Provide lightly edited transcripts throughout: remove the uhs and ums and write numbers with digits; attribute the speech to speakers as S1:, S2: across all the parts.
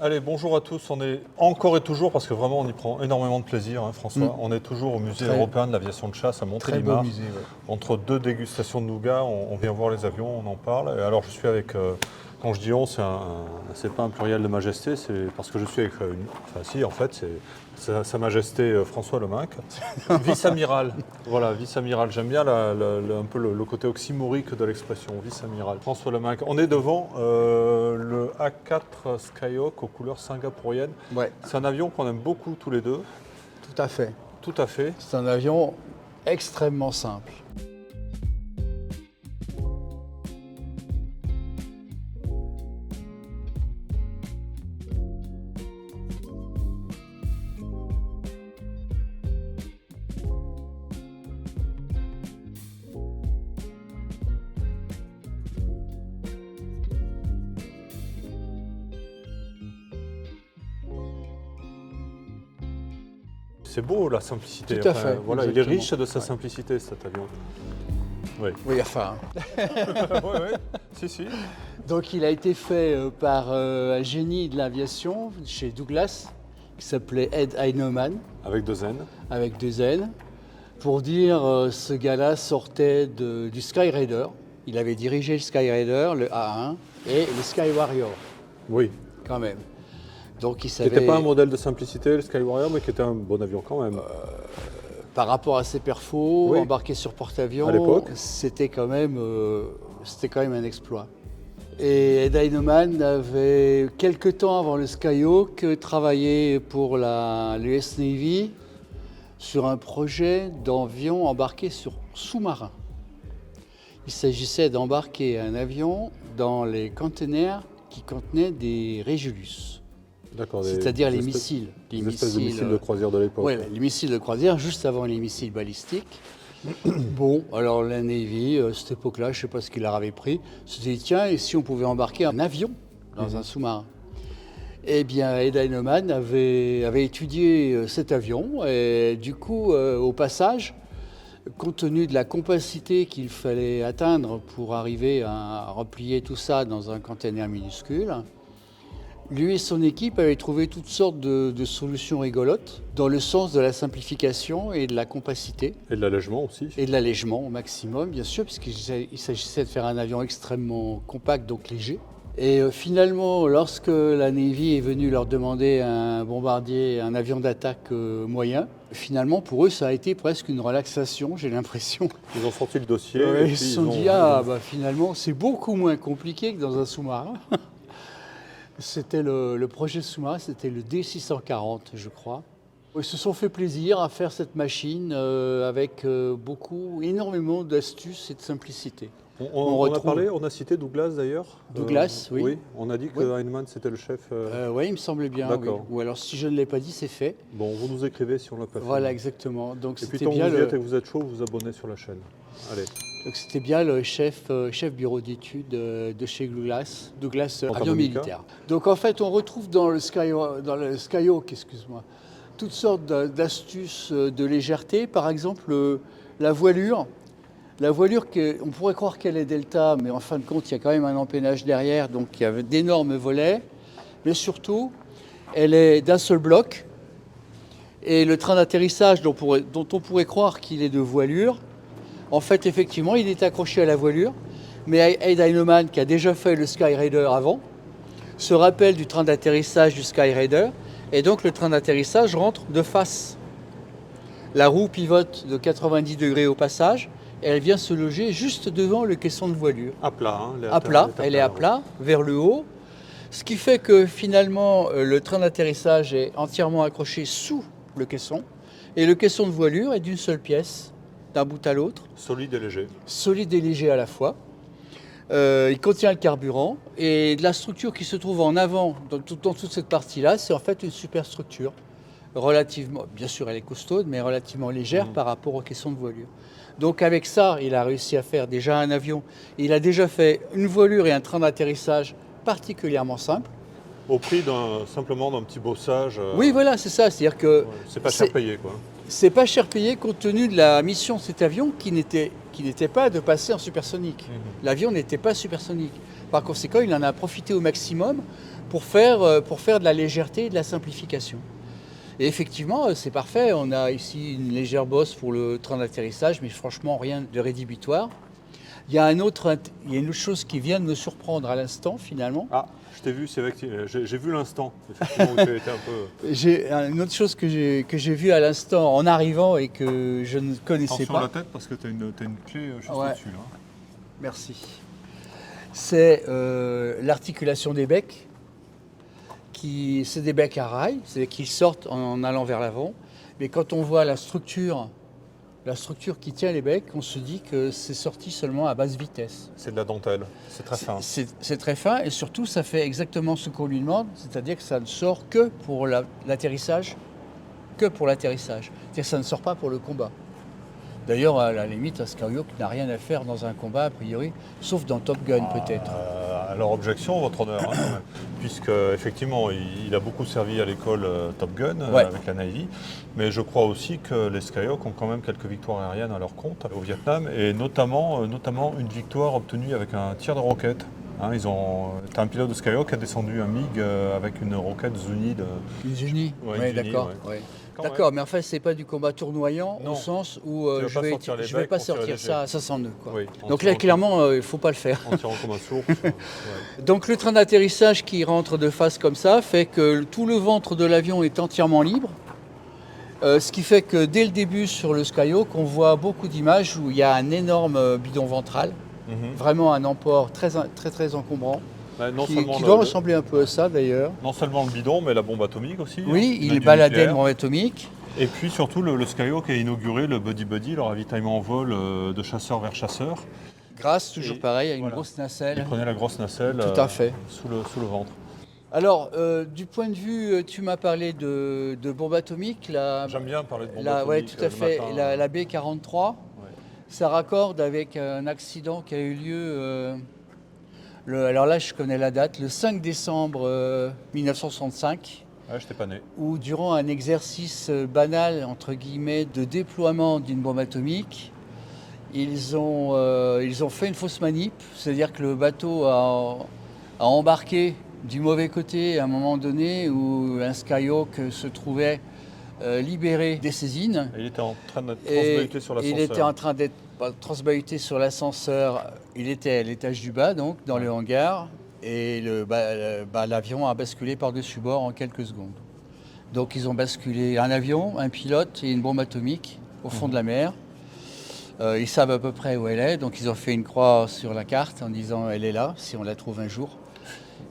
S1: Allez, bonjour à tous. On est encore et toujours, parce que vraiment on y prend énormément de plaisir, hein, François. On est toujours au musée européen de l'aviation de chasse à
S2: Très beau
S1: Montélimar.
S2: musée, ouais.
S1: Entre deux dégustations de nougat, on vient voir les avions, on en parle. Et alors je suis avec, quand je dis on, c'est pas un pluriel de majesté, c'est parce que je suis avec enfin si, en fait, c'est Sa Majesté François Leminck, vice-amiral. Voilà, vice-amiral. J'aime bien un peu le côté oxymorique de l'expression, vice-amiral. François Leminck. On est devant le A4 Skyhawk aux couleurs singapouriennes.
S2: Ouais,
S1: C'est un avion qu'on aime beaucoup tous les deux.
S2: tout à fait.
S1: Tout à fait.
S2: C'est un avion extrêmement simple.
S1: C'est beau la simplicité.
S2: Tout à fait,
S1: Voilà, il est
S2: exactement.
S1: riche de sa
S2: Ouais.
S1: simplicité cet avion. Oui.
S2: Oui, enfin.
S1: Oui. Si.
S2: Donc il a été fait par un génie de l'aviation chez Douglas, qui s'appelait Ed Heinemann,
S1: Avec deux N.
S2: avec deux N. Pour dire, ce gars-là sortait du Sky Raider. Il avait dirigé le Sky Raider, le A1, et le Sky Warrior,
S1: Oui.
S2: quand même. Donc il
S1: Qui
S2: savait...
S1: n'était pas un modèle de simplicité, le Sky Warrior, mais qui était un bon avion quand même.
S2: Par rapport à ses perfos,
S1: Oui.
S2: embarqué sur porte-avions,
S1: À l'époque.
S2: c'était quand même un exploit. Et Ed Heinemann avait, quelque temps avant le Skyhawk, travaillé pour l'US Navy sur un projet d'avion embarqué sur sous-marin. Il s'agissait d'embarquer un avion dans les containers qui contenaient des Régulus,
S1: D'accord.
S2: c'est-à-dire les
S1: espèces-
S2: missiles.
S1: Les espèces de missiles de croisière de l'époque.
S2: Oui, les missiles de croisière, juste avant les missiles balistiques. Bon, alors la Navy, à cette époque-là, je ne sais pas ce qu'il leur avait pris, se dit tiens, et si on pouvait embarquer un avion dans un sous-marin? Eh bien, Ed Heinemann avait étudié cet avion, et du coup, au passage, compte tenu de la compacité qu'il fallait atteindre pour arriver à replier tout ça dans un container minuscule, lui et son équipe avaient trouvé toutes sortes de solutions rigolotes dans le sens de la simplification et de la compacité
S1: Et de l'allègement aussi.
S2: et de l'allègement au maximum, bien sûr, puisqu'il s'agissait de faire un avion extrêmement compact, donc léger. Et finalement, lorsque la Navy est venue leur demander un bombardier, un avion d'attaque moyen, finalement, pour eux, ça a été presque une relaxation, j'ai l'impression.
S1: Ils ont sorti le dossier.
S2: Ouais,
S1: et
S2: ils
S1: puis
S2: se sont dit, finalement, c'est beaucoup moins compliqué que dans un sous-marin. C'était le projet sous-marin, c'était le D640, je crois. Ils se sont fait plaisir à faire cette machine avec énormément d'astuces et de simplicité.
S1: On a parlé, on a cité Douglas d'ailleurs.
S2: Douglas, oui.
S1: Oui, on a dit que
S2: Oui.
S1: Heinemann c'était le chef.
S2: Oui, il me semblait bien. Oui.
S1: D'accord.
S2: Ou alors, si je ne l'ai pas dit, c'est fait.
S1: Bon, vous nous écrivez si on l'a pas fait.
S2: Voilà, exactement. Donc,
S1: Et puis
S2: c'était
S1: tant que
S2: bien
S1: vous y êtes et que vous êtes chaud, vous vous abonnez sur la chaîne. Allez.
S2: le chef bureau d'études de chez Douglas Avion
S1: Panthermonica.
S2: Militaire. Donc, en fait, on retrouve dans le Skyhawk, excuse-moi, toutes sortes d'astuces de légèreté. Par exemple, la voilure. La voilure, on pourrait croire qu'elle est delta, mais en fin de compte, il y a quand même un empennage derrière, donc il y a d'énormes volets. Mais surtout, elle est d'un seul bloc. Et le train d'atterrissage, dont on pourrait croire qu'il est de voilure, en fait, effectivement, il est accroché à la voilure. Mais Ed Heinemann, qui a déjà fait le Sky Raider avant, se rappelle du train d'atterrissage du Sky Raider. Et donc, le train d'atterrissage rentre de face. La roue pivote de 90 degrés au passage. Et elle vient se loger juste devant le caisson de voilure.
S1: À plat. Hein,
S2: À plat, elle est à plat, vers le haut. Ce qui fait que finalement, le train d'atterrissage est entièrement accroché sous le caisson. Et le caisson de voilure est d'une seule pièce, d'un bout à l'autre,
S1: Solide et léger.
S2: solide et léger à la fois. Il contient le carburant. Et la structure qui se trouve en avant, dans toute cette partie-là, c'est en fait une superstructure. Relativement, bien sûr elle est costaude, mais relativement légère par rapport aux caissons de voilure. Donc avec ça, il a réussi à faire déjà un avion. Il a déjà fait une voilure et un train d'atterrissage particulièrement simples.
S1: Au prix simplement d'un petit bossage.
S2: Oui, voilà, c'est ça. C'est-à-dire que
S1: Ouais, c'est pas cher payé, quoi.
S2: c'est pas cher payé compte tenu de la mission de cet avion qui n'était pas de passer en supersonique. L'avion n'était pas supersonique. Par conséquent, il en a profité au maximum pour faire de la légèreté et de la simplification. Et effectivement, c'est parfait. On a ici une légère bosse pour le train d'atterrissage, mais franchement, rien de rédhibitoire. Il y a une autre chose qui vient de me surprendre à l'instant, finalement.
S1: Ah, je t'ai vu, c'est vrai que j'ai vu l'instant, effectivement, où tu étais un peu...
S2: J'ai une autre chose que j'ai vue à l'instant en arrivant et que je ne connaissais
S1: Attention
S2: pas.
S1: à la tête parce que tu as une clé juste au-dessus. Là.
S2: Merci. C'est l'articulation des becs. C'est des becs à rail, c'est-à-dire qu'ils sortent en allant vers l'avant. Mais quand on voit la structure qui tient les becs, on se dit que c'est sorti seulement à basse vitesse.
S1: C'est de la dentelle, c'est très fin.
S2: C'est très fin et surtout ça fait exactement ce qu'on lui demande, c'est-à-dire que ça ne sort que pour l'atterrissage. C'est-à-dire que ça ne sort pas pour le combat. D'ailleurs, à la limite, un Skyhawk n'a rien à faire dans un combat, a priori, sauf dans Top Gun peut-être.
S1: Alors, objection, votre honneur, hein, quand même. Puisque, effectivement, il a beaucoup servi à l'école Top Gun avec la Navy. Mais je crois aussi que les Skyhawks ont quand même quelques victoires aériennes à leur compte au Vietnam. Et notamment une victoire obtenue avec un tir de roquette. Hein, t'as un pilote de Skyhawk qui a descendu un MiG avec une roquette Zuni.
S2: Une Zuni, oui, d'accord. Ouais. D'accord, mais enfin, c'est pas du combat tournoyant au sens où je vais pas sortir ça à 500 nœuds. Quoi. Oui, donc là, clairement, il ne faut pas le faire.
S1: En tirant comme un sourd.
S2: Donc le train d'atterrissage qui rentre de face comme ça fait que tout le ventre de l'avion est entièrement libre. Ce qui fait que dès le début sur le Skyhawk, on voit beaucoup d'images où il y a un énorme bidon ventral, vraiment un emport très encombrant. Qui doit ressembler un peu à ça d'ailleurs.
S1: Non seulement le bidon, mais la bombe atomique aussi.
S2: Oui, il est baladé de bombe atomique.
S1: Et puis surtout, le Skyhawk a inauguré le buddy-buddy, le ravitaillement en vol de chasseur vers chasseur.
S2: Grâce, toujours pareil, à une grosse nacelle.
S1: Il prenait la grosse nacelle
S2: tout à fait.
S1: Sous le ventre.
S2: Alors, du point de vue, tu m'as parlé de bombe atomique.
S1: J'aime bien parler de bombe atomique.
S2: Oui, tout à fait. La B-43, ça raccorde avec un accident qui a eu lieu... alors là, je connais la date, le 5 décembre 1965.
S1: Je n'étais pas né.
S2: Où durant un exercice banal, entre guillemets, de déploiement d'une bombe atomique, ils ont fait une fausse manip, c'est-à-dire que le bateau a embarqué du mauvais côté à un moment donné où un Skyhawk se trouvait libéré des saisines.
S1: Et il était en train d'être transbahuté sur l'ascenseur.
S2: Il était en train d'être transbahuté sur l'ascenseur. Il était à l'étage du bas, donc, dans le hangar. Et l'avion a basculé par-dessus bord en quelques secondes. Donc ils ont basculé un avion, un pilote et une bombe atomique au fond de la mer. Ils savent à peu près où elle est, donc ils ont fait une croix sur la carte en disant elle est là, si on la trouve un jour.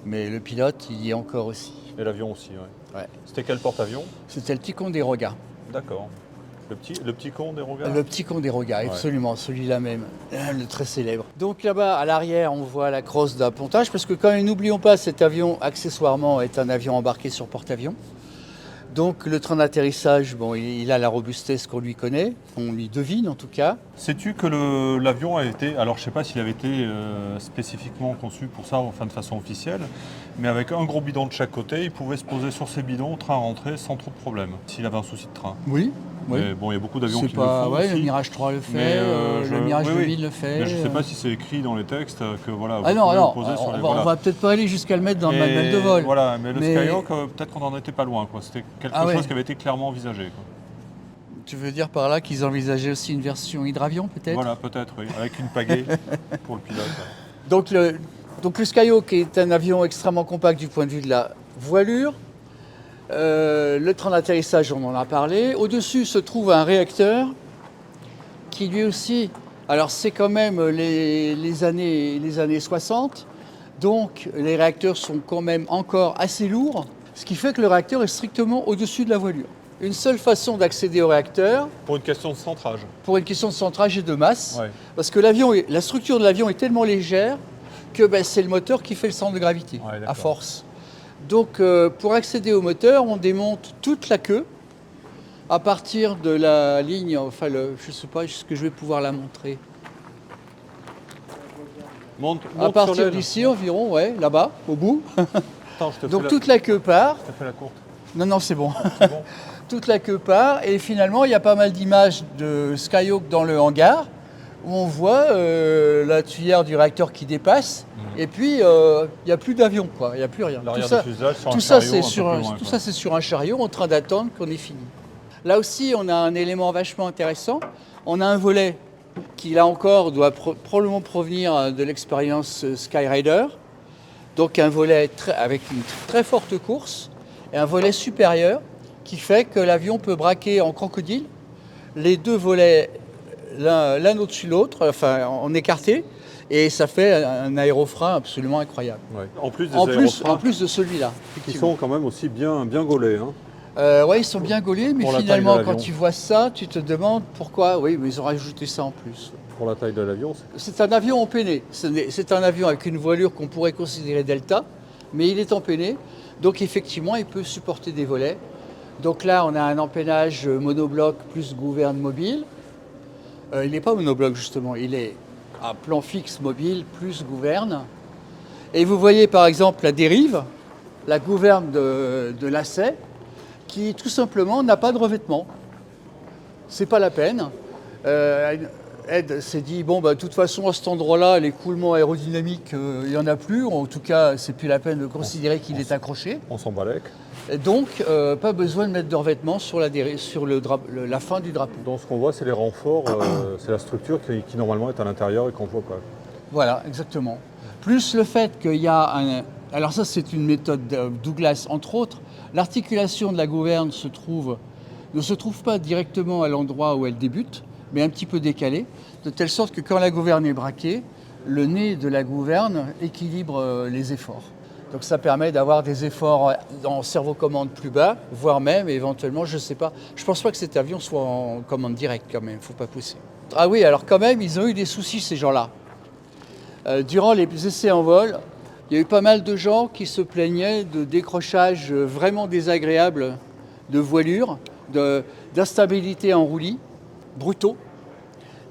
S2: Mais le pilote, il y est encore aussi.
S1: Et l'avion aussi, oui.
S2: Ouais.
S1: C'était quel porte-avions?
S2: C'était le Ticon des Rogas.
S1: D'accord. Le petit con des Rogas?
S2: Le petit con des Rogas, absolument, celui-là même, le très célèbre. Donc là-bas, à l'arrière, on voit la crosse d'un pontage, parce que quand même, n'oublions pas, cet avion, accessoirement, est un avion embarqué sur porte-avions. Donc le train d'atterrissage, bon, il a la robustesse qu'on lui connaît, on lui devine en tout cas.
S1: Sais-tu que l'avion a été, alors je ne sais pas s'il avait été spécifiquement conçu pour ça, enfin de façon officielle, mais avec un gros bidon de chaque côté, il pouvait se poser sur ses bidons, train rentré sans trop de problème, s'il avait un souci de train.
S2: Oui.
S1: Mais bon, il y a beaucoup d'avions qui le font aussi.
S2: Le Mirage 3 le fait, le Mirage 2000 le fait.
S1: Mais je ne sais pas si c'est écrit dans les textes que voilà.
S2: On va peut-être pas aller jusqu'à le mettre dans le manuel de vol.
S1: Voilà, mais le Skyhawk, peut-être qu'on n'en était pas loin. C'était quelque chose qui avait été clairement envisagé. Quoi.
S2: Tu veux dire par là qu'ils envisageaient aussi une version hydravion peut-être?
S1: Voilà, peut-être, oui, avec une pagaie pour le pilote.
S2: Donc le Skyhawk est un avion extrêmement compact du point de vue de la voilure. Le train d'atterrissage, on en a parlé. Au-dessus se trouve un réacteur qui lui aussi... Alors c'est quand même les années 60, donc les réacteurs sont quand même encore assez lourds, ce qui fait que le réacteur est strictement au-dessus de la voilure. Une seule façon d'accéder au réacteur...
S1: Pour une question de centrage.
S2: Pour une question de centrage et de masse, parce que la structure de l'avion est tellement légère que c'est le moteur qui fait le centre de gravité, à force. Donc pour accéder au moteur, on démonte toute la queue à partir de la ligne, enfin je ne sais pas, est-ce que je vais pouvoir la montrer.
S1: Monte
S2: à partir d'ici environ, là-bas, au bout.
S1: Attends,
S2: donc toute la queue part.
S1: Je te fais la courte.
S2: Non, c'est bon. Toute la queue part et finalement il y a pas mal d'images de Skyhawk dans le hangar où on voit la tuyère du réacteur qui dépasse, et puis il n'y a plus d'avion, quoi, il n'y a plus rien.
S1: L'arrière
S2: Tout ça,
S1: du fuselage sur un
S2: tout ça,
S1: chariot
S2: c'est
S1: un peu
S2: sur
S1: plus
S2: un,
S1: loin,
S2: tout
S1: quoi.
S2: ça, c'est sur un chariot en train d'attendre qu'on ait fini. Là aussi, on a un élément vachement intéressant. On a un volet qui, là encore, doit probablement provenir de l'expérience Skyrider. Donc un volet avec une très forte course et un volet supérieur qui fait que l'avion peut braquer en crocodile les deux volets l'un au-dessus de l'autre, enfin en écarté, et ça fait un aérofrein absolument incroyable.
S1: Ouais. En plus des
S2: En
S1: aérofreins
S2: plus de celui-là.
S1: qui
S2: effectivement.
S1: sont quand même aussi bien gaulés. Hein.
S2: Ouais, ils sont bien gaulés, mais
S1: Pour la taille
S2: finalement,
S1: de
S2: quand
S1: l'avion.
S2: tu vois ça, tu te demandes pourquoi. Oui, mais ils ont rajouté ça en plus.
S1: Pour la taille de l'avion,
S2: C'est un avion empenné. C'est un avion avec une voilure qu'on pourrait considérer Delta, mais il est empenné. Donc effectivement, il peut supporter des volets. Donc là, on a un empennage monobloc plus gouverne mobile. Il n'est pas monobloc justement, il est à plan fixe mobile plus gouverne. Et vous voyez par exemple la dérive, la gouverne de lacet, qui tout simplement n'a pas de revêtement. C'est pas la peine. Ed s'est dit, bon, bah, de toute façon, à cet endroit-là, l'écoulement aérodynamique, il n'y en a plus. En tout cas, c'est plus la peine de considérer qu'il est accroché.
S1: on s'en balèque.
S2: Et donc, pas besoin de mettre de revêtement sur la fin du drapeau.
S1: Donc ce qu'on voit, c'est les renforts, c'est la structure qui normalement est à l'intérieur et qu'on ne voit pas.
S2: Voilà, exactement. Plus le fait qu'il y a un... Alors ça, c'est une méthode Douglas, entre autres. L'articulation de la gouverne ne se trouve pas directement à l'endroit où elle débute, mais un petit peu décalée, de telle sorte que quand la gouverne est braquée, le nez de la gouverne équilibre les efforts. Donc ça permet d'avoir des efforts en servo-commande plus bas, voire même éventuellement, je ne sais pas. Je ne pense pas que cet avion soit en commande directe quand même, il ne faut pas pousser. Ah oui, alors quand même, ils ont eu des soucis ces gens-là. Durant les essais en vol, il y a eu pas mal de gens qui se plaignaient de décrochages vraiment désagréables de voilure, d'instabilité en roulis, brutaux,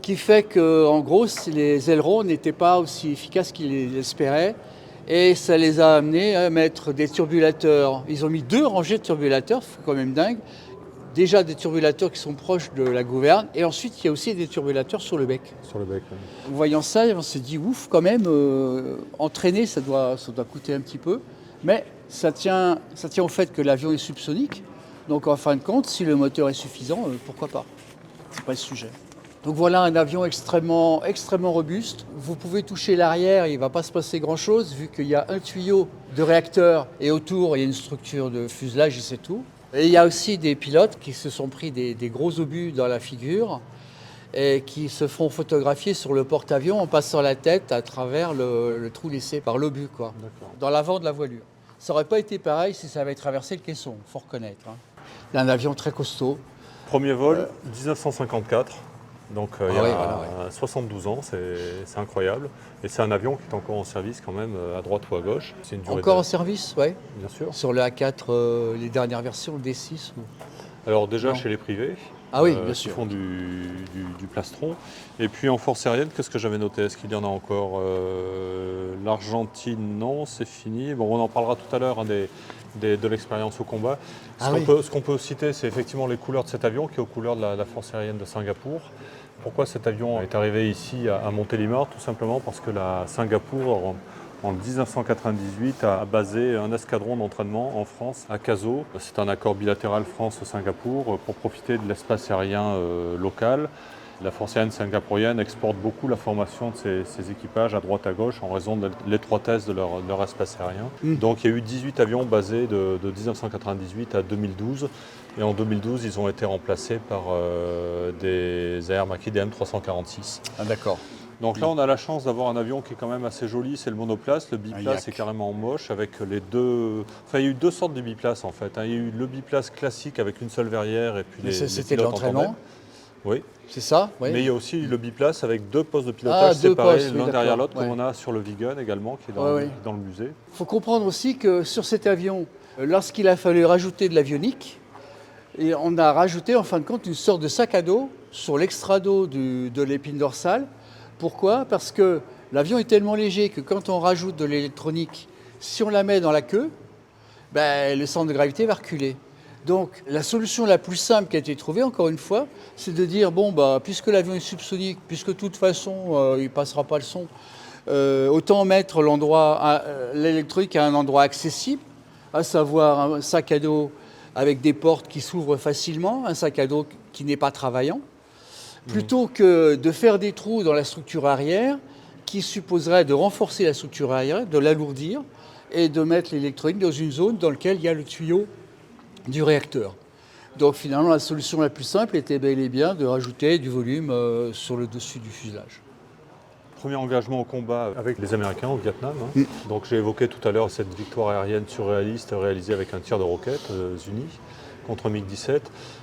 S2: qui fait qu'en gros, les ailerons n'étaient pas aussi efficaces qu'ils l'espéraient. Et ça les a amenés à mettre des turbulateurs. Ils ont mis 2 rangées de turbulateurs, c'est quand même dingue. Déjà des turbulateurs qui sont proches de la gouverne. Et ensuite, il y a aussi des turbulateurs sur le bec.
S1: Sur le bec. Ouais.
S2: En voyant ça, on s'est dit, ouf, quand même, entraîner, ça doit coûter un petit peu. Mais ça tient au fait que l'avion est subsonique. Donc en fin de compte, si le moteur est suffisant, pourquoi pas? C'est pas le sujet. Donc voilà un avion extrêmement robuste. Vous pouvez toucher l'arrière, il ne va pas se passer grand-chose vu qu'il y a un tuyau de réacteur et autour il y a une structure de fuselage et c'est tout. Et il y a aussi des pilotes qui se sont pris des gros obus dans la figure et qui se font photographier sur le porte-avions en passant la tête à travers le trou laissé par l'obus, quoi, dans l'avant de la voilure. Ça n'aurait pas été pareil si ça avait traversé le caisson, il faut reconnaître. Hein. C'est un avion très costaud.
S1: Premier vol, 1954. Donc il y a
S2: oui, voilà, ouais.
S1: 72 ans, c'est incroyable. Et c'est un avion qui est encore en service quand même à droite ou à gauche. C'est une durée
S2: Encore
S1: de...
S2: en service, oui.
S1: Bien sûr.
S2: Sur le A4, les dernières versions, le D6 ou...
S1: Alors déjà
S2: Non.
S1: chez les privés,
S2: Ah oui, bien
S1: qui
S2: sûr.
S1: font du plastron. Et puis en force aérienne, qu'est-ce que j'avais noté? Est-ce qu'il y en a encore? L'Argentine, non, c'est fini. Bon, on en parlera tout à l'heure hein, de l'expérience au combat.
S2: Ah
S1: Ce qu'on peut citer, c'est effectivement les couleurs de cet avion, qui est aux couleurs de la force aérienne de Singapour. Pourquoi cet avion est arrivé ici à Montélimar? Tout simplement parce que Singapour, en 1998, a basé un escadron d'entraînement en France, à Caso. C'est un accord bilatéral France-Singapour pour profiter de l'espace aérien local. La force aérienne singapourienne exporte beaucoup la formation de ses équipages à droite à gauche en raison de l'étroitesse de leur espace aérien. Donc il y a eu 18 avions basés de 1998 à 2012. Et en 2012, ils ont été remplacés par des Air Macchi DM346.
S2: Ah d'accord.
S1: Donc là, on a la chance d'avoir un avion qui est quand même assez joli, c'est le monoplace. Le biplace c'est carrément moche avec les deux... Enfin, il y a eu 2 sortes de biplaces en fait. Il y a eu le biplace classique avec une seule verrière et puis
S2: c'était de l'entraînement.
S1: Oui.
S2: C'est ça, oui.
S1: Mais il y a aussi le biplace avec 2 postes de pilotage séparés l'un derrière l'autre, comme on a sur le Vigan également, qui est dans le musée.
S2: Il faut comprendre aussi que sur cet avion, lorsqu'il a fallu rajouter de l'avionique, et on a rajouté en fin de compte une sorte de sac à dos sur l'extrado de l'épine dorsale. Pourquoi? Parce que l'avion est tellement léger que quand on rajoute de l'électronique, si on la met dans la queue, le centre de gravité va reculer. Donc la solution la plus simple qui a été trouvée, encore une fois, c'est de dire, bon, puisque l'avion est subsonique, puisque de toute façon il ne passera pas le son, autant mettre l'électronique à un endroit accessible, à savoir un sac à dos avec des portes qui s'ouvrent facilement, un sac à dos qui n'est pas travaillant, plutôt que de faire des trous dans la structure arrière qui supposerait de renforcer la structure arrière, de l'alourdir et de mettre l'électronique dans une zone dans laquelle il y a le tuyau du réacteur. Donc finalement, la solution la plus simple était bel et bien de rajouter du volume sur le dessus du fuselage.
S1: Premier engagement au combat avec les Américains au Vietnam. Donc j'ai évoqué tout à l'heure cette victoire aérienne surréaliste réalisée avec un tir de roquettes unis contre MiG-17.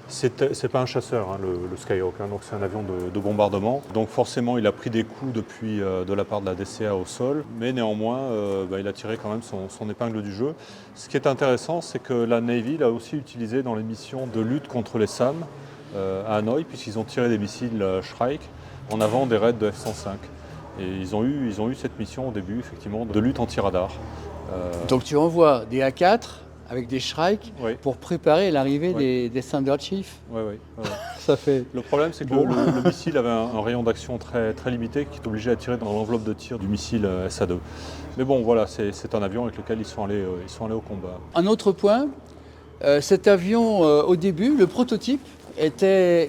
S1: C'est pas un chasseur, le Skyhawk, donc c'est un avion de bombardement. Donc forcément il a pris des coups depuis de la part de la DCA au sol, mais néanmoins il a tiré quand même son épingle du jeu. Ce qui est intéressant, c'est que la Navy l'a aussi utilisé dans les missions de lutte contre les SAM à Hanoï, puisqu'ils ont tiré des missiles Shrike en avant des raids de F-105. Et ils ont eu cette mission au début, effectivement, de lutte anti-radar.
S2: Donc tu envoies des A4 avec des Shrike pour préparer l'arrivée des Thunder Chief.
S1: Oui.
S2: Ça fait...
S1: Le problème, c'est que le missile avait un rayon d'action très, très limité qui est obligé à tirer dans l'enveloppe de tir du missile SA-2. Mais bon, voilà, c'est un avion avec lequel ils sont allés au combat.
S2: Un autre point, cet avion, au début, le prototype,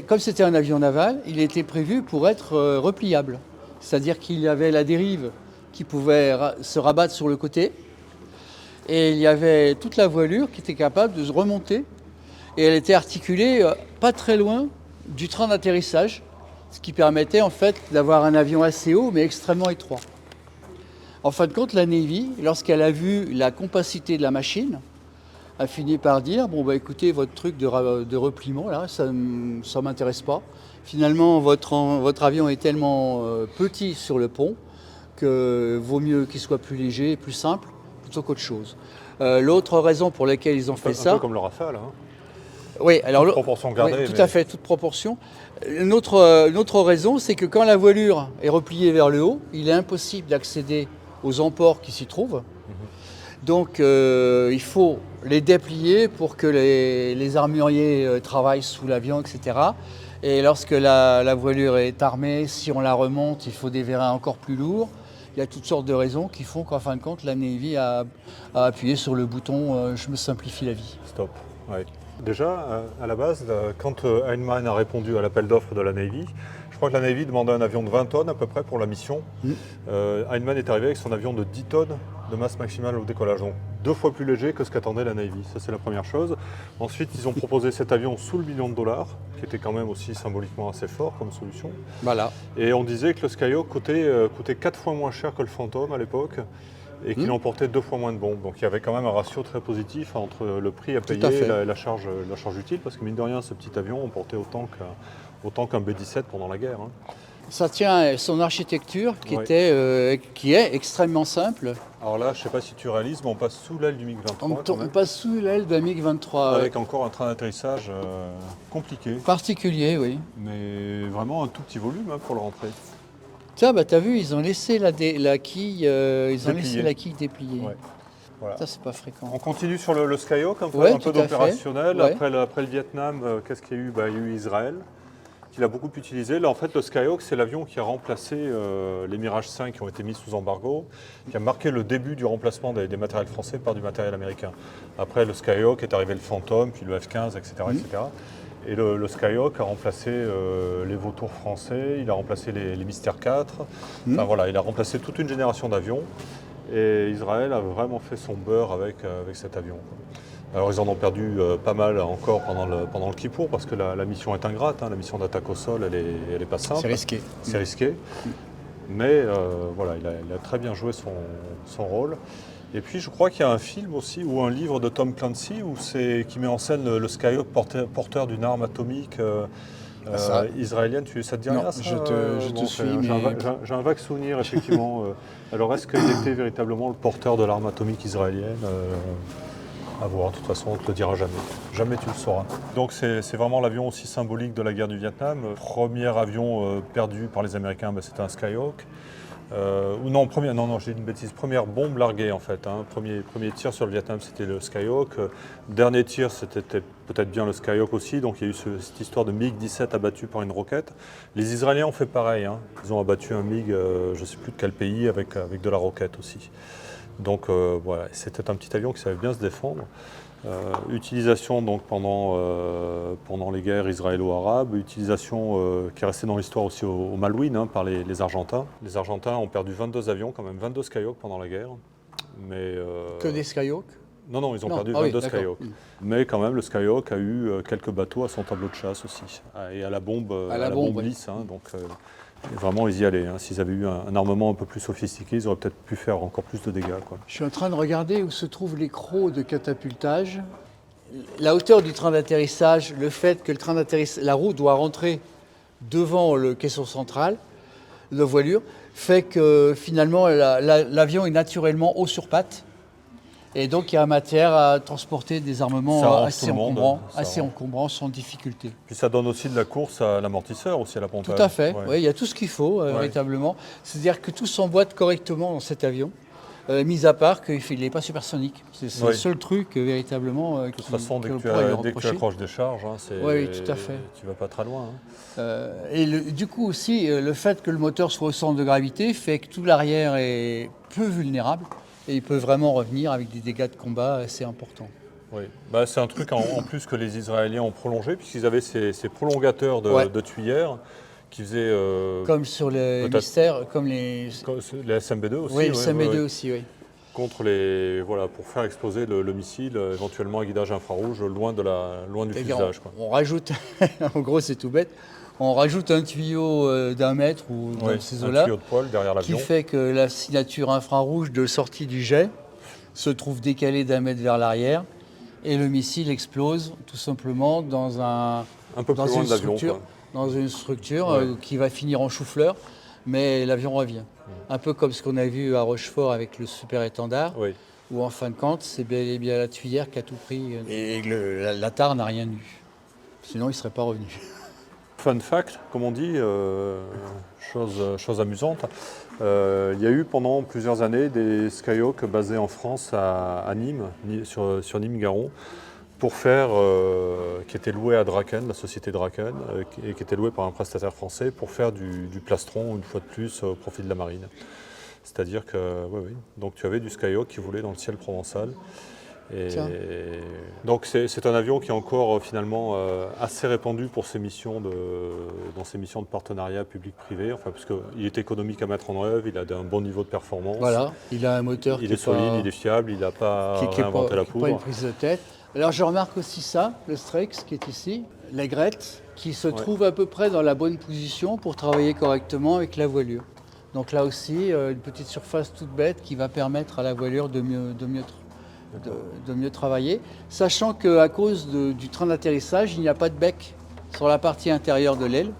S2: comme c'était un avion naval, il était prévu pour être repliable. C'est-à-dire qu'il y avait la dérive qui pouvait se rabattre sur le côté et il y avait toute la voilure qui était capable de se remonter et elle était articulée pas très loin du train d'atterrissage, ce qui permettait en fait d'avoir un avion assez haut mais extrêmement étroit. En fin de compte, la Navy, lorsqu'elle a vu la compacité de la machine, a fini par dire, écoutez, votre truc de repliement, là, ça ne m'intéresse pas. Finalement, votre avion est tellement petit sur le pont que vaut mieux qu'il soit plus léger et plus simple plutôt qu'autre chose. L'autre raison pour laquelle ils ont fait ça...
S1: Un peu comme le Rafale.
S2: Oui, alors...
S1: Toute proportion gardée.
S2: Oui, tout à fait, toute proportion. Une autre raison, c'est que quand la voilure est repliée vers le haut, il est impossible d'accéder aux emports qui s'y trouvent. Donc il faut les déplier pour que les armuriers travaillent sous l'avion, etc. Et lorsque la voilure est armée, si on la remonte, il faut des vérins encore plus lourds. Il y a toutes sortes de raisons qui font qu'en fin de compte, la Navy a appuyé sur le bouton « je me simplifie la vie ».
S1: Stop. Ouais. Déjà, à la base, quand Heinemann a répondu à l'appel d'offres de la Navy, je crois que la Navy demandait un avion de 20 tonnes à peu près pour la mission. Heinemann est arrivé avec son avion de 10 tonnes de masse maximale au décollage, donc 2 fois plus léger que ce qu'attendait la Navy. Ça, c'est la première chose. Ensuite, ils ont proposé cet avion sous le $1 million, qui était quand même aussi symboliquement assez fort comme solution.
S2: Voilà.
S1: Et on disait que le Skyhawk coûtait 4 fois moins cher que le Phantom à l'époque et qu'il emportait 2 fois moins de bombes. Donc il y avait quand même un ratio très positif entre le prix à payer et la charge utile, parce que mine de rien, ce petit avion emportait autant qu'un B-17 pendant la guerre.
S2: Ça tient à son architecture qui est extrêmement simple.
S1: Alors là, je ne sais pas si tu réalises, mais on passe sous l'aile du MiG-23.
S2: On passe sous l'aile d'un MiG-23.
S1: Avec encore un train d'atterrissage compliqué.
S2: Particulier, oui.
S1: Mais vraiment un tout petit volume pour le rentrer.
S2: Tiens, t'as vu, ils ont laissé la quille dépliée.
S1: Ouais. Voilà.
S2: Ça, c'est pas fréquent.
S1: On continue sur le Skyhawk, un peu d'opérationnel.
S2: Ouais.
S1: Après le Vietnam, qu'est-ce qu'il y a eu ? Il y a eu Israël, qu'il a beaucoup utilisé. Là, en fait, le Skyhawk, c'est l'avion qui a remplacé les Mirage 5 qui ont été mis sous embargo, qui a marqué le début du remplacement des matériels français par du matériel américain. Après le Skyhawk est arrivé le Phantom, puis le F-15, etc. etc. Et le Skyhawk a remplacé les vautours français, il a remplacé les Mystère 4. Enfin voilà, il a remplacé toute une génération d'avions. Et Israël a vraiment fait son beurre avec cet avion. Alors ils en ont perdu pas mal encore pendant le Kippour, parce que la mission est ingrate, la mission d'attaque au sol, elle est pas simple.
S2: C'est risqué.
S1: C'est risqué. Mais voilà, il a très bien joué son rôle. Et puis je crois qu'il y a un film aussi, ou un livre de Tom Clancy, qui met en scène le Skyhawk porteur d'une arme atomique israélienne. Ça te dit rien,
S2: non,
S1: ça
S2: je te suis.
S1: J'ai un vague souvenir, effectivement. Alors est-ce qu'il était véritablement le porteur de l'arme atomique israélienne À voir, de toute façon, on ne te le dira jamais. Jamais tu le sauras. Donc c'est vraiment l'avion aussi symbolique de la guerre du Vietnam. Premier avion perdu par les Américains, c'était un Skyhawk. Ou non, non, j'ai dit une bêtise. Première bombe larguée en fait. Hein. Premier tir sur le Vietnam, c'était le Skyhawk. Dernier tir, c'était peut-être bien le Skyhawk aussi. Donc il y a eu cette histoire de MiG-17 abattu par une roquette. Les Israéliens ont fait pareil. Hein. Ils ont abattu un MiG, je ne sais plus de quel pays, avec de la roquette aussi. Donc voilà, c'était un petit avion qui savait bien se défendre. Utilisation donc pendant les guerres israélo-arabes, utilisation qui est restée dans l'histoire aussi au Malouine hein, par les Argentins. Les Argentins ont perdu 22 avions, quand même 22 Skyhawk pendant la guerre. Mais,
S2: Que des Skyhawk?
S1: Non, ils ont perdu 22 Skyhawk. Mais quand même, le Skyhawk a eu quelques bateaux à son tableau de chasse aussi. Et à la bombe, lisse. Hein, donc, vraiment, ils y allaient. Hein. S'ils avaient eu un armement un peu plus sophistiqué, ils auraient peut-être pu faire encore plus de dégâts. Quoi.
S2: Je suis en train de regarder où se trouvent les crocs de catapultage. La hauteur du train d'atterrissage, le fait que la roue doit rentrer devant le caisson central de voilure, fait que finalement l'avion est naturellement haut sur pattes. Et donc il y a matière à transporter des armements assez encombrants sans difficulté.
S1: Puis ça donne aussi de la course à l'amortisseur, aussi à la pompe.
S2: Tout à fait, ouais. Il y a tout ce qu'il faut véritablement. C'est-à-dire que tout s'emboîte correctement dans cet avion, mis à part qu'il n'est pas supersonique. C'est le seul truc véritablement
S1: de toute façon, dès que tu accroches des charges, hein,
S2: oui, tout à fait.
S1: Tu ne vas pas très loin. Hein.
S2: Du coup aussi, le fait que le moteur soit au centre de gravité fait que tout l'arrière est peu vulnérable. Et il peut vraiment revenir avec des dégâts de combat assez importants.
S1: Oui, c'est un truc en plus que les Israéliens ont prolongé, puisqu'ils avaient ces prolongateurs de tuyères qui faisaient...
S2: comme sur les mystères, comme les
S1: SMB-2 aussi.
S2: Oui, les SMB-2 aussi, oui.
S1: Contre pour faire exploser le missile, éventuellement un guidage infrarouge loin du fuselage.
S2: On rajoute, en gros c'est tout bête, on rajoute un tuyau d'1 mètre ou dans ces eaux-là,
S1: un tuyau de poêle derrière l'avion,
S2: qui fait que la signature infrarouge de sortie du jet se trouve décalée d'1 mètre vers l'arrière et le missile explose tout simplement dans
S1: un peu plus loin de l'avion,
S2: dans une structure qui va finir en chou-fleur, mais l'avion revient. Un peu comme ce qu'on a vu à Rochefort avec le super étendard, où en fin de compte c'est bel et bien la tuyère qui a tout pris et la tare n'a rien eu. Sinon il ne serait pas revenu.
S1: Fun fact, comme on dit, chose amusante, il y a eu pendant plusieurs années des Skyhawk basés en France à Nîmes, sur Nîmes-Garon, qui était loué à Draken, la société Draken, et qui était loué par un prestataire français pour faire du plastron, une fois de plus, au profit de la marine. C'est-à-dire que, donc tu avais du Skyhawk qui volait dans le ciel provençal. Donc c'est un avion qui est encore finalement assez répandu pour dans ses missions de partenariat public-privé, parce qu'il est économique à mettre en œuvre, il a un bon niveau de performance.
S2: Voilà, il a un moteur
S1: il est solide, il est fiable, il n'a pas réinventé la poudre.
S2: Pas une prise de tête. Alors je remarque aussi ça, le Strex qui est ici, l'aigrette qui se trouve à peu près dans la bonne position pour travailler correctement avec la voilure. Donc là aussi, une petite surface toute bête qui va permettre à la voilure de mieux travailler, sachant qu'à cause du train d'atterrissage, il n'y a pas de bec sur la partie intérieure de l'aile,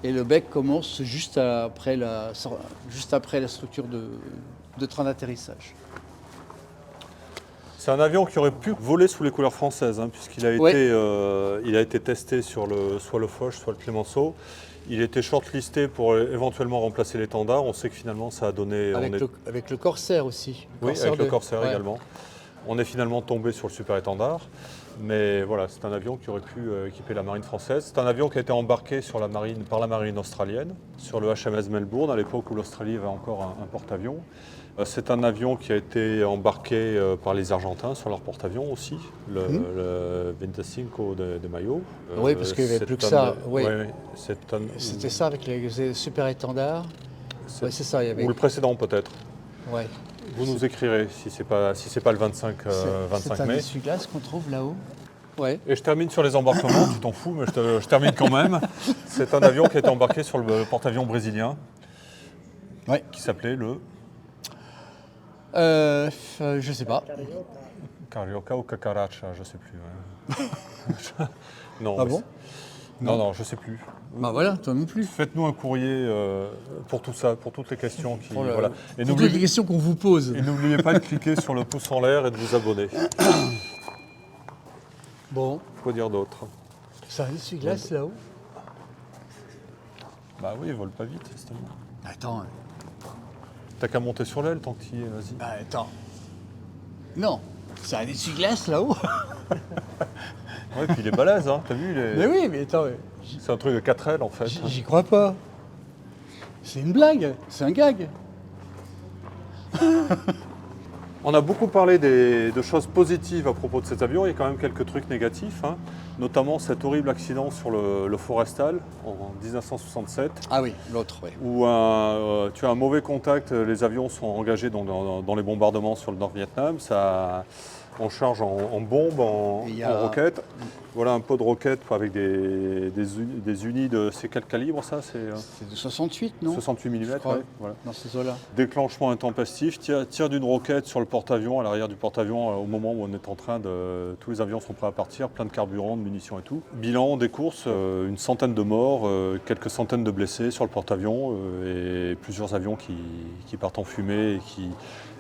S2: et le bec commence juste après la structure de train d'atterrissage.
S1: C'est un avion qui aurait pu voler sous les couleurs françaises, puisqu'il a été testé sur soit le Foch, soit le Clemenceau. Il était shortlisté pour éventuellement remplacer l'étendard. On sait que finalement ça a donné...
S2: Avec le Corsair aussi.
S1: Le Corsair également. On est finalement tombé sur le super étendard, mais voilà, c'est un avion qui aurait pu équiper la marine française. C'est un avion qui a été embarqué par la marine australienne, sur le HMS Melbourne, à l'époque où l'Australie avait encore un porte-avions. C'est un avion qui a été embarqué par les Argentins sur leur porte-avions aussi, le 25 de Mayo.
S2: Oui, parce qu'il n'y avait plus que ça.
S1: C'était
S2: ça avec les super étendards. Oui, c'est ça.
S1: Ou le précédent peut-être.
S2: Ouais.
S1: Vous nous écrirez si c'est pas le 25 mai.
S2: C'est un essuie-glace qu'on trouve là-haut. Ouais.
S1: Et je termine sur les embarquements, tu t'en fous, mais je termine quand même. C'est un avion qui a été embarqué sur le porte-avions brésilien, qui s'appelait le...
S2: je sais pas.
S1: Carioca ou Cacaracha, je sais plus. Non.
S2: Ah bon?
S1: Non, je sais plus.
S2: Bah voilà, toi non plus.
S1: Faites-nous un courrier pour tout ça, pour toutes les questions qui...
S2: Et toutes les questions qu'on vous pose.
S1: Et n'oubliez pas de cliquer sur le pouce en l'air et de vous abonner.
S2: Bon.
S1: Quoi dire d'autre?
S2: Ça un essuie-glace là-haut?
S1: Bah oui, il vole pas vite, justement.
S2: Attends.
S1: T'as qu'à monter sur l'aile tant que tu y es, vas-y.
S2: Bah, attends. Non, c'est un essuie-glace là-haut.
S1: Ouais, puis il est balèze, hein. T'as vu,
S2: Mais oui, mais attends,
S1: c'est un truc de 4 ailes en fait.
S2: j'y crois pas. C'est une blague, c'est un gag.
S1: On a beaucoup parlé de choses positives à propos de cet avion, il y a quand même quelques trucs négatifs, hein. Notamment cet horrible accident sur le Forestal en 1967,
S2: Ah oui, l'autre, oui.
S1: où tu as un mauvais contact, les avions sont engagés dans les bombardements sur le Nord-Vietnam, on charge en bombes, en roquettes. Voilà un pot de roquettes avec des unis de... C'est quel calibre ça?
S2: C'est de 68, non?
S1: 68 mm, ouais, voilà.
S2: Dans ces eaux-là.
S1: Déclenchement intempestif, tir d'une roquette sur le porte-avions, à l'arrière du porte-avions, au moment où on est en train de... Tous les avions sont prêts à partir, plein de carburant, de munitions et tout. Bilan des courses, une centaine de morts, quelques centaines de blessés sur le porte-avions et plusieurs avions qui partent en fumée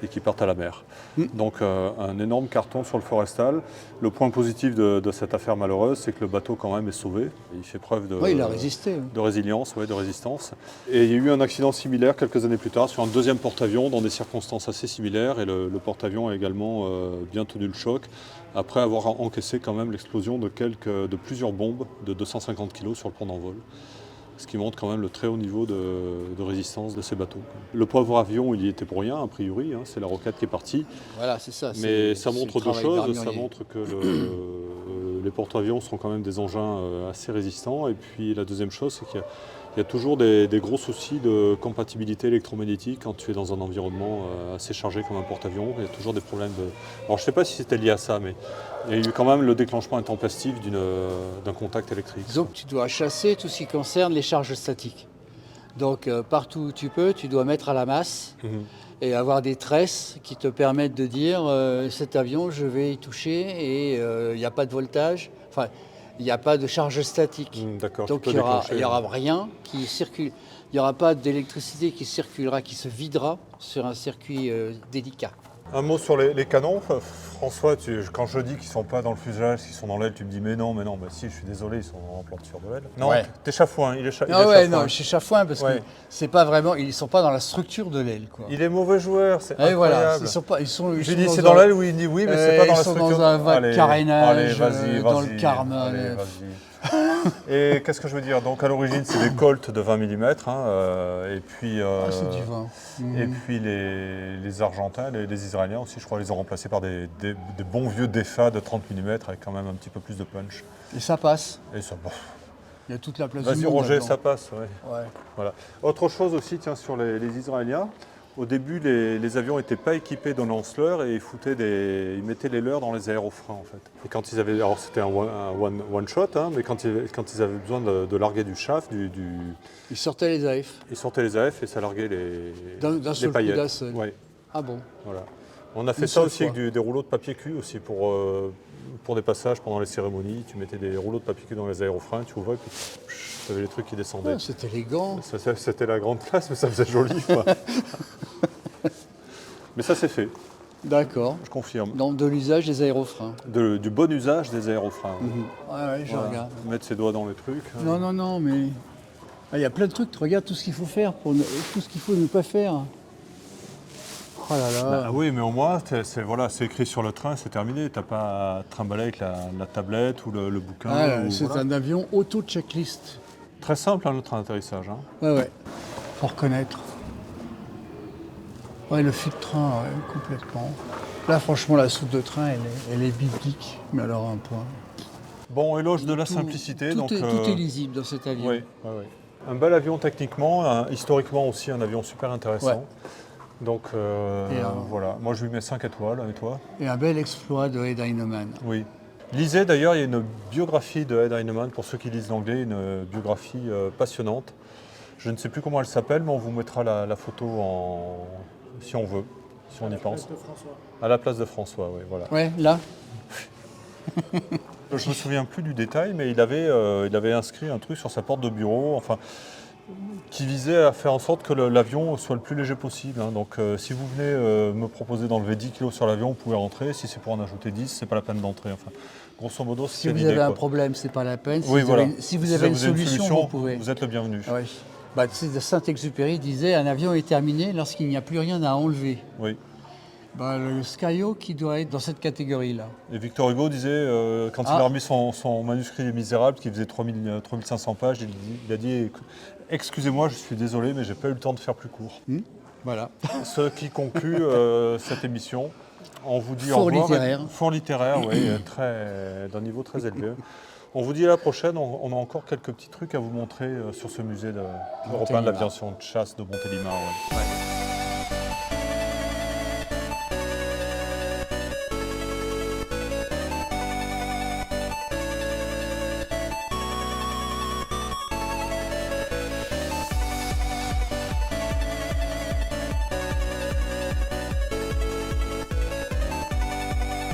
S1: et qui partent à la mer. Donc un énorme carton sur le Forestal. Le point positif de cette affaire malheureuse, c'est que le bateau quand même est sauvé. Il fait preuve
S2: il a résisté.
S1: de résilience, de résistance. Et il y a eu un accident similaire quelques années plus tard sur un deuxième porte-avions dans des circonstances assez similaires. Et le porte-avions a également bien tenu le choc, après avoir encaissé quand même l'explosion de plusieurs bombes de 250 kg sur le pont d'envol. Ce qui montre quand même le très haut niveau de résistance de ces bateaux. Le pauvre avion, il y était pour rien, a priori, hein, c'est la roquette qui est partie.
S2: Voilà, c'est ça.
S1: Mais ça montre deux choses. Ça montre que les porte-avions sont quand même des engins assez résistants. Et puis la deuxième chose, c'est qu'il y a toujours des gros soucis de compatibilité électromagnétique quand tu es dans un environnement assez chargé comme un porte-avions. Il y a toujours des problèmes de... Alors je ne sais pas si c'était lié à ça, mais il y a eu quand même le déclenchement intempestif d'un contact électrique.
S2: Donc tu dois chasser tout ce qui concerne les charges statiques. Donc partout où tu peux, tu dois mettre à la masse et avoir des tresses qui te permettent de dire cet avion, je vais y toucher et il n'y a pas de voltage. Enfin, il n'y a pas de charge statique.
S1: D'accord,
S2: donc il n'y aura rien qui circule. Il n'y aura pas d'électricité qui circulera, qui se videra sur un circuit délicat.
S1: Un mot sur les canons. François, quand je dis qu'ils ne sont pas dans le fuselage, qu'ils sont dans l'aile, tu me dis mais non, bah si, je suis désolé, ils sont en planture de l'aile. Non, t'es chafouin, il est chafouin.
S2: Non, je suis chafouin parce que c'est pas vraiment, ils ne sont pas dans la structure de l'aile, quoi.
S1: Il est mauvais joueur, c'est incroyable.
S2: Voilà,
S1: je dis c'est dans l'aile où il dit oui, mais c'est pas dans la structure.
S2: Ils sont dans un vague carénage, dans le carme.
S1: Allez, vas-y. Et qu'est-ce que je veux dire? Donc à l'origine, c'est des Colt de 20 mm, et puis,
S2: c'est du vin.
S1: Et puis les Argentins, les Israéliens aussi, je crois, les ont remplacés par des bons vieux DEFA de 30 mm avec quand même un petit peu plus de punch.
S2: Et ça passe.
S1: Et ça,
S2: il y a toute la place
S1: du monde. Vas-y Roger, ça passe.
S2: Ouais.
S1: Voilà. Autre chose aussi, tiens, sur les Israéliens. Au début, les avions n'étaient pas équipés de lance-leurres et ils mettaient les leurs dans les aérofreins en fait. Et quand ils avaient, alors c'était un one shot, hein, mais quand ils avaient besoin de larguer du chaff,
S2: ils sortaient les AF.
S1: Ils sortaient les AF et ça larguait
S2: d'un seul
S1: paillettes.
S2: Coup d'un seul.
S1: Ouais.
S2: Ah bon.
S1: Voilà. On a fait ça aussi avec des rouleaux de papier cul aussi pour des passages pendant les cérémonies. Tu mettais des rouleaux de papier cul dans les aérofreins, tu ouvrais, puis tu avais les trucs qui descendaient.
S2: Ah, c'est élégant.
S1: C'était la grande classe, mais ça faisait joli, quoi. Mais ça, c'est fait.
S2: D'accord.
S1: Je confirme.
S2: Donc de l'usage des aérofreins.
S1: Du bon usage des aérofreins.
S2: Ouais, je regarde.
S1: Mettre ses doigts dans les trucs.
S2: Non, mais... Il y a plein de trucs, regarde tout ce qu'il faut faire, tout ce qu'il faut ne pas faire. Oh là là.
S1: Bah, oui, mais au moins, c'est écrit sur le train, c'est terminé. Tu n'as pas à te trimballer avec la tablette ou le bouquin.
S2: C'est un avion auto-checklist.
S1: Très simple, hein, le train d'atterrissage. Hein.
S2: Ouais. Faut reconnaître. Ouais, le fût de train, complètement. Là, franchement, la soute de train, elle est biblique, mais alors un point.
S1: Bon, éloge de la simplicité.
S2: Tout est lisible dans cet avion.
S1: Oui. Un bel avion techniquement, historiquement aussi un avion super intéressant. Ouais. Donc voilà, moi je lui mets 5 étoiles, et toi? Et
S2: un bel exploit de Ed Heinemann.
S1: Oui. Lisez d'ailleurs, il y a une biographie de Ed Heinemann, pour ceux qui lisent l'anglais, une biographie passionnante. Je ne sais plus comment elle s'appelle, mais on vous mettra la photo si on veut, si on y pense. À la place de François, oui, voilà.
S2: Ouais, là.
S1: Je ne me souviens plus du détail, mais il avait inscrit un truc sur sa porte de bureau, enfin, qui visait à faire en sorte que l'avion soit le plus léger possible. Hein. Donc si vous venez me proposer d'enlever 10 kg sur l'avion, vous pouvez rentrer. Si c'est pour en ajouter 10, c'est pas la peine d'entrer. Enfin, grosso modo, c'est
S2: l'idée. Si vous avez un problème, c'est pas la peine.
S1: Oui, voilà.
S2: Si vous avez une solution, vous pouvez.
S1: Vous êtes le bienvenu.
S2: Oui. Bah, Saint-Exupéry disait un avion est terminé lorsqu'il n'y a plus rien à enlever.
S1: Oui.
S2: Bah, le Skyhawk qui doit être dans cette catégorie-là.
S1: Et Victor Hugo disait, quand il a remis son manuscrit Les Misérables, qui faisait 3500 pages, il a dit « Excusez-moi, je suis désolé, mais j'ai pas eu le temps de faire plus court.
S2: Voilà. »
S1: Ce qui conclut cette émission. On vous dit
S2: Fort
S1: au revoir.
S2: littéraire.
S1: Fort littéraire, oui, d'un niveau très élevé. On vous dit à la prochaine. On a encore quelques petits trucs à vous montrer sur ce musée européen de l'aviation de chasse de Montélimar. Ouais.